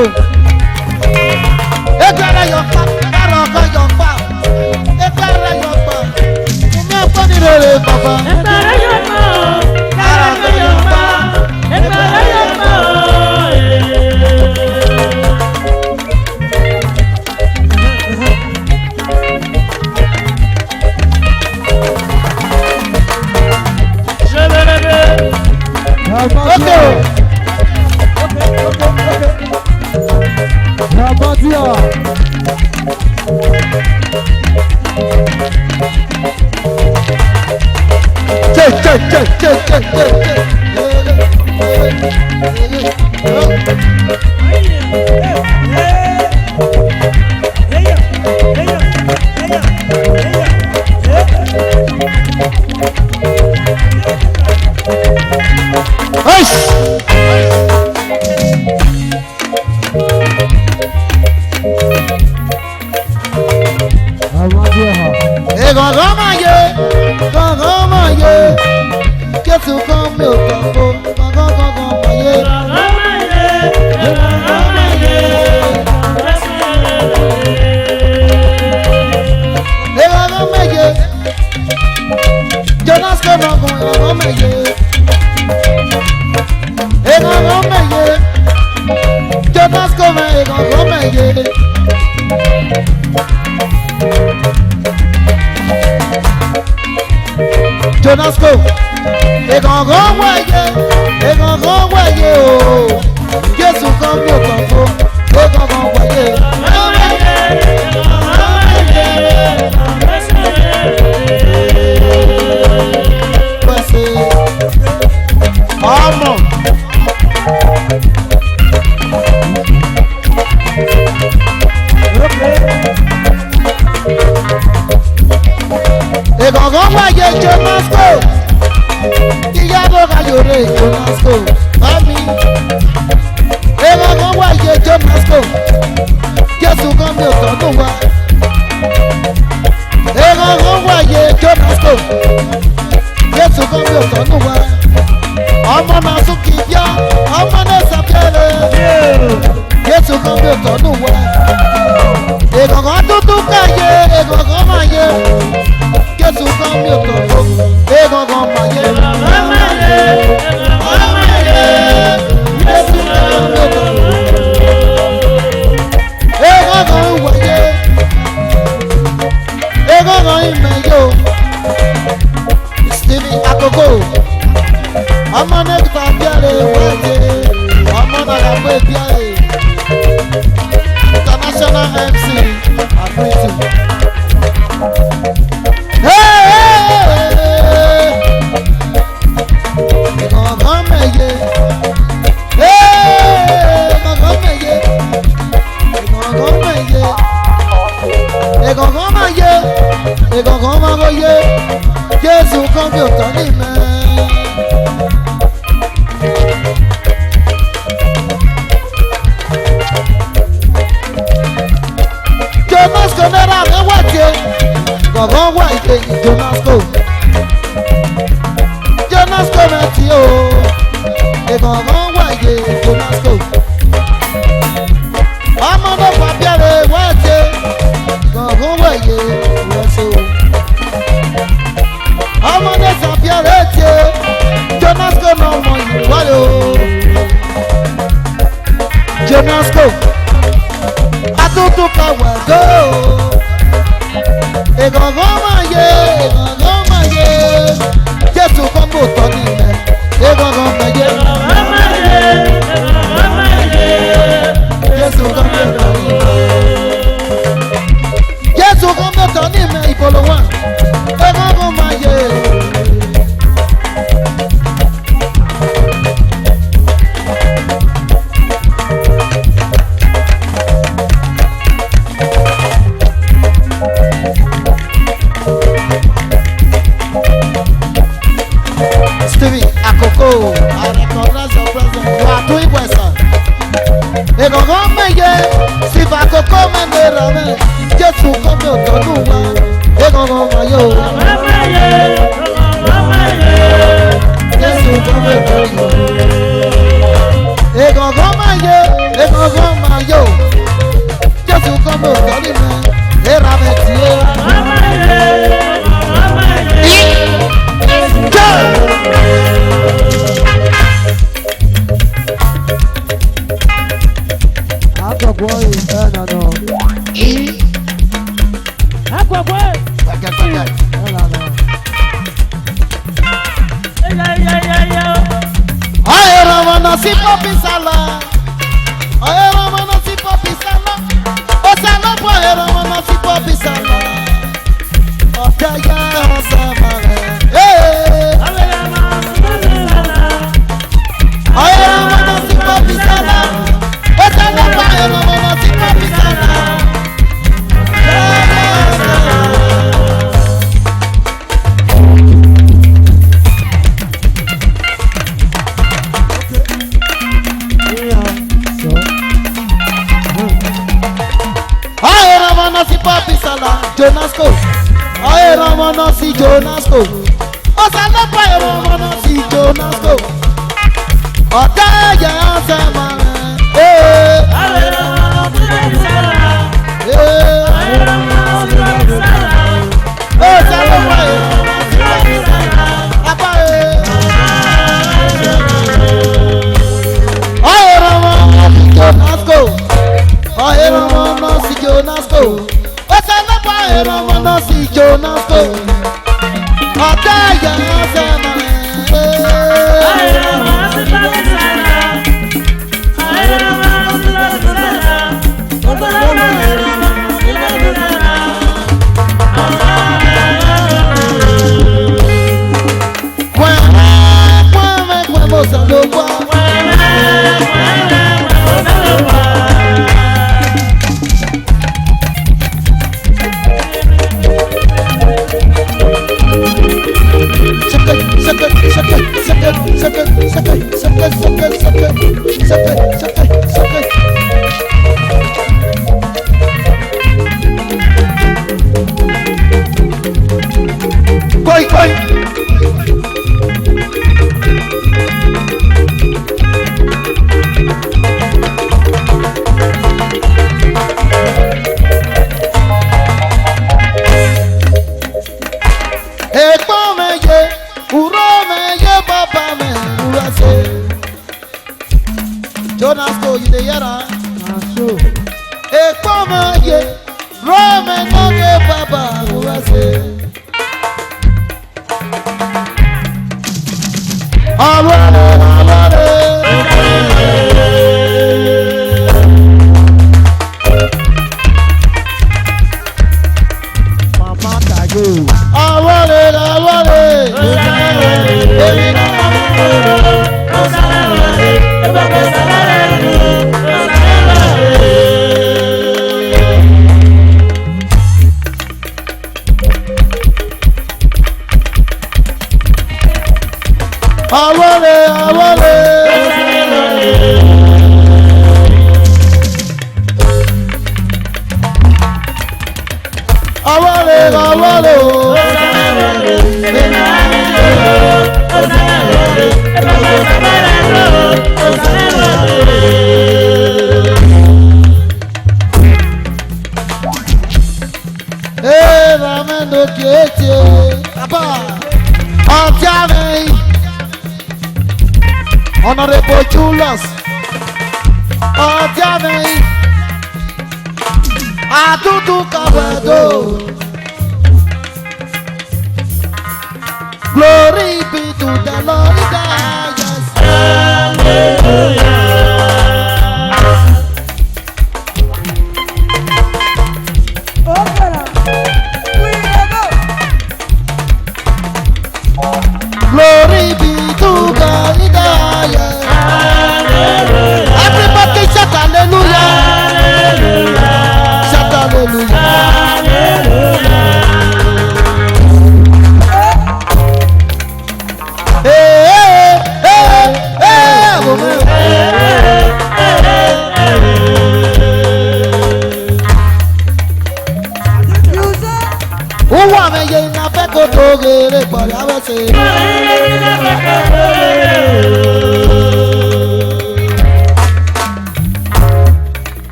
Jonasco. Egbere yọpa, ẹ̀rọ ọkọ yọpa, egbere yọpa, omi ọ̀pọ̀ ní rere bàbá. Egbere yọpa, ẹ̀rọ yọpa, egbere yọpa. Okay. Jésù kan mi ò kàn fún kankan mọ̀yé. Egangan méje, Jonasco nàgùn egangan méje. Egangan méje, Jonasco mẹ egangan méje. Jonasco. Egangan wáyé o, Jésù kan mi ò kàn fún, egangan wáyé. Pẹ̀sẹ̀ ọmọ. Egangan wáyé Jonasco. Ìyábọ̀ Kayode Jonasco, mami. Egangan wáyé Jonasco, Jésù kan mi ò tọ́nu wa. Egangan wáyé Jonasco, Jésù kan mi ò tọ́nu wa. Ọmọ náà tún kì í bíá, ọmọ náà sàbẹ̀rẹ̀. Jésù kan mi ò tọ́nu wa. Egangan tuntun káyé, egangan máa yé. Jésù kan mi ò tọ́nu, egangan máa yé. Egangan ìmẹ̀yọ, Stevie Akoko, ọmọ nẹ́gbẹ̀ta bíárẹ̀ wáyé, ọmọ nàlá pé bíárẹ̀, international MC Afritu. Egangan mẹ̀yẹ, egangan mẹ̀yẹ, egangan mẹ̀yẹ, egangan máa yẹ, egangan máa bọ̀ yẹ, Jésù kan bí òtọ́ ní mẹ́. Jonasco náírà rẹ̀ wá tiẹ̀, egangan wá ìdè Jonasco. Jonasco náà ti o, egangan wá ìdè Jonasco. Ọmọ náà fà bíẹ̀rẹ̀ wá tiẹ̀. Egangan wáyé wọ́sọ̀. Ọmọdé sàbíàrẹ̀ tiẹ̀, Jonasco náà mọ ìwáyé o. Jonasco, àtúntò ká wàgó. Egangan wáyé, egangan wáyé. Jésù kan bò tọ́ nílẹ̀, egangan wáyé. Jésù kan bò tọ́ nílẹ̀. Jésù kan mẹ́ta ní ìmẹ̀ ìbọ̀lọ̀ wà, egangan máa yẹ. Stevie Akoko, I recognize your presence. You are doing well, sir. Egangan mẹ́yẹ, Stevie Akoko mẹ́nira mẹ́. Jésù kan mi ò tọ́nu wa, egangan máa yẹ o. Jésù kan mi ò tọ́nu wa. Egangan máa yẹ, Egungun máa yó. Jésù kan mo sọ́rí mi. Era mi tiẹ̀. Àgbàgbọ́ ìfẹ́ nànà. Àgbàgbọ́ Gbàgàgbàgà. ìlànà. Ọ̀yẹ́ Rọ̀mọ̀nà sí pọ́pì sálọ. Ọ̀yẹ́ Rọ̀mọ̀nà sí pọ́pì sálọ. Ó sálọ bọ̀ ọ̀yẹ́ Rọ̀mọ̀nà sí pọ́pì sálọ. Ọ̀tẹ̀ yẹ ọ̀sẹ̀ mọ̀ rẹ̀. Ọ̀yẹ́ Rọ̀mọ̀nà sí pọ́pì sálọ. Ó sálọ bọ̀ ọ̀yẹ́ Rọ̀mọ̀nà sí pọ́pì sálọ. Ọ̀yẹ́ Rọ̀mọ̀nà sí pọ́pì sálọ. Jonasco. Ọ̀yẹ́ Rọ̀mọ̀nà sí Jonasco. Ó sálọ bọ̀ ọ̀yẹ́ Rọ̀mọ̀nà sí Jonasco. Ọ̀tẹ̀ yẹ ọ̀sẹ̀ mọ̀ rẹ̀. Ó sálọ bọ̀ ọ̀yẹ́ Rọ̀mọ̀nà sí pọ́pì sálọ. Apá Ọ̀yẹ́ Rọ̀mọ̀nà sí Jonasco. Ọ̀yẹ́ Rọ̀mọ̀nà sí Jonasco. Ó sálọ bọ̀ ọ̀yẹ́ Rọ̀mọ̀nà sí Jonasco. Ọ̀tẹ̀ yẹ ọ̀sẹ̀ mọ̀ rẹ̀. Koi koi. Ẹ̀gbọ́n mi yé, uro mi yé, bàbá mi ura se. Jonasco, you dey hear am? Àṣọ. Ẹ̀gbọ́n mi yé, uro mi no yé, bàbá ura se. Màmá kàgé o. Honorable Julius Odiame Adudu Kabado. Glory be to the Lord, yes. Glory be to God, yes. Everybody shout hallelujah. Shout hallelujah. Hey, hey.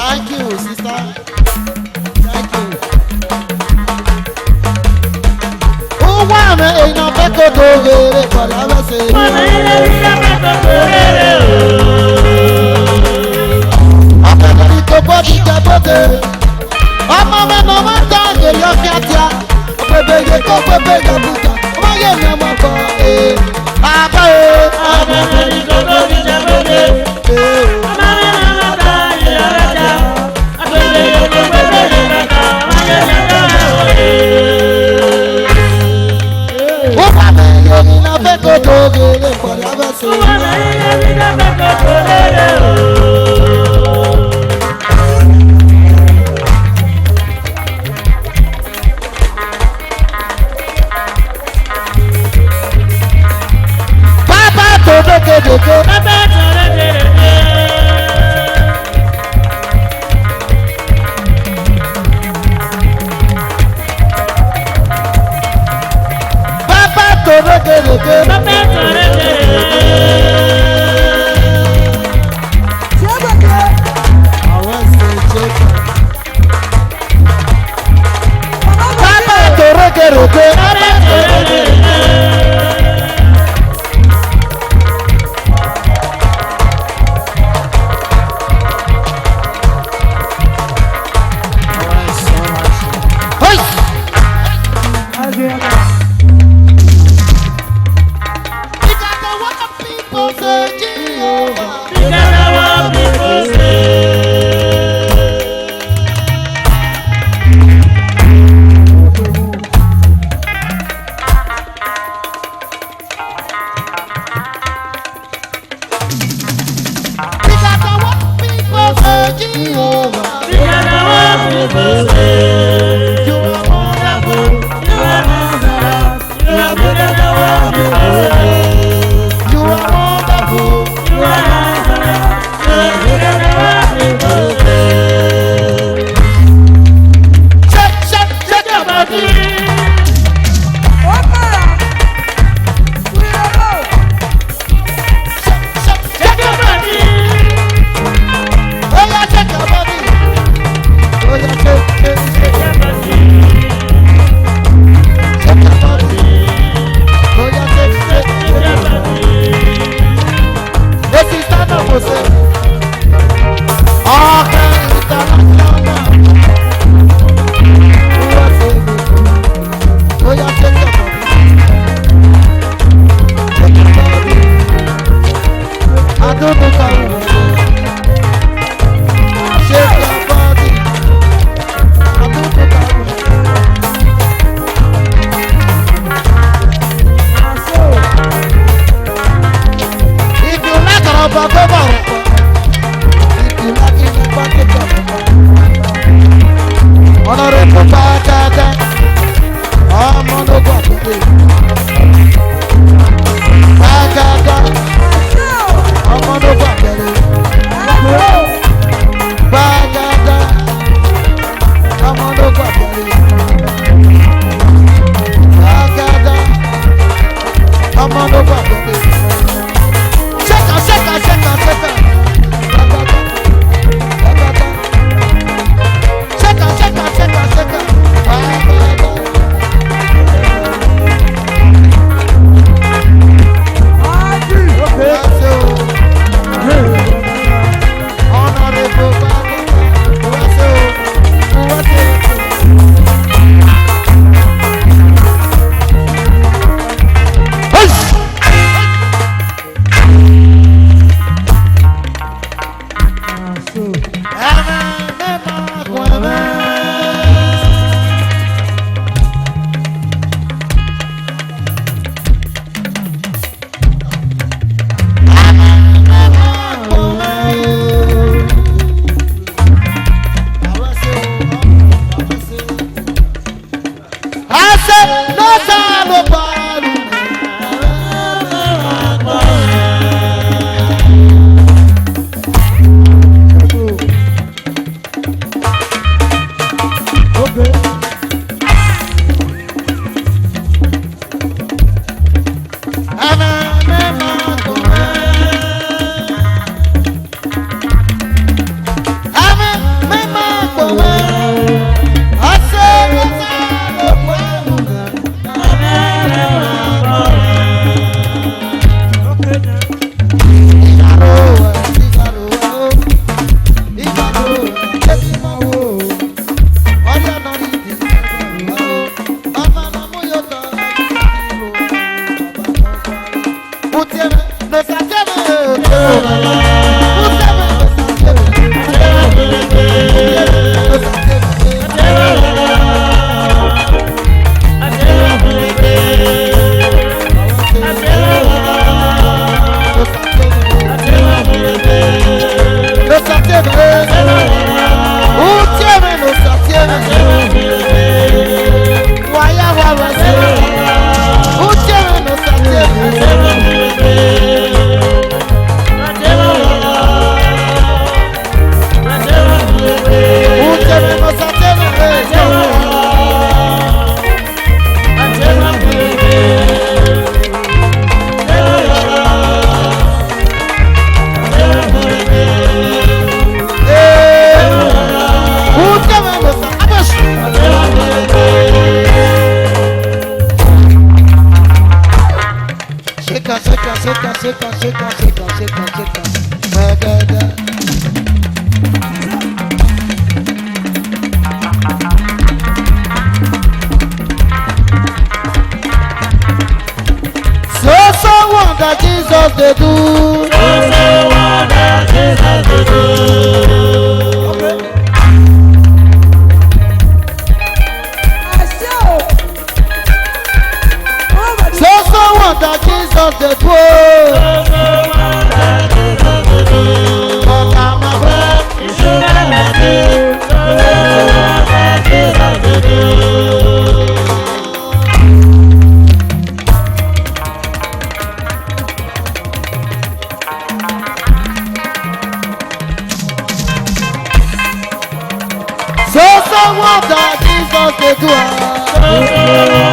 Thank you, sister. Thank you. Ó wà mí èèyàn fẹ́ kó tó rere kọ̀dá mẹ́sẹ̀. Ọ̀nà ilé ìyá mẹ́tọ̀ tó rere o. Ọ̀pẹ̀lẹ̀ ní tó gbọ́ ti jẹ bóde. Ọmọ mẹ́nu máa ń tán èèyàn kíákíá. Òpèbèyè kó pépèyè bùkà. Ọmọ yẹn ni ọmọ bọ̀ ee. Àbá ee. Ọ̀pẹ̀lẹ̀ ní tó gbọ́ ti jẹ bóde. Ọmọ mẹ́nu máa ń tán èèyàn kíákíá. Òpèbèyè kó pépèyè bùkà. Ọmọ yẹn ni ọmọ bọ̀ ee. Ó wà mí èèyàn fẹ́ kó tó rere kọ̀dá mẹ́sẹ̀. Ọ̀nà ilé ìyá mẹ́tọ̀ tó rere o. Bàbá tó dókèdèkè. Bàbá tó rere o. Bàbá tó dókèdèkè. Bàbá tó rere o. Àwọn ṣe ṣe kàn. Bàbá tó dókèdèkè. Bàbá tó rere o. Hey! Because I want the people say Jehovah. Because I want people say. Because I want people say Jehovah. Because I want people say. You are wonderful. You are marvelous. You are because I want people say. You are wonderful. You are marvelous. You are because I want people say. Shake, shake, shake your body. Shake, Shake your body. oh yeah, shake your body. Oh yeah, shake, shake. dey do. So wonder Jesus dey do. So wonder Jesus dey do.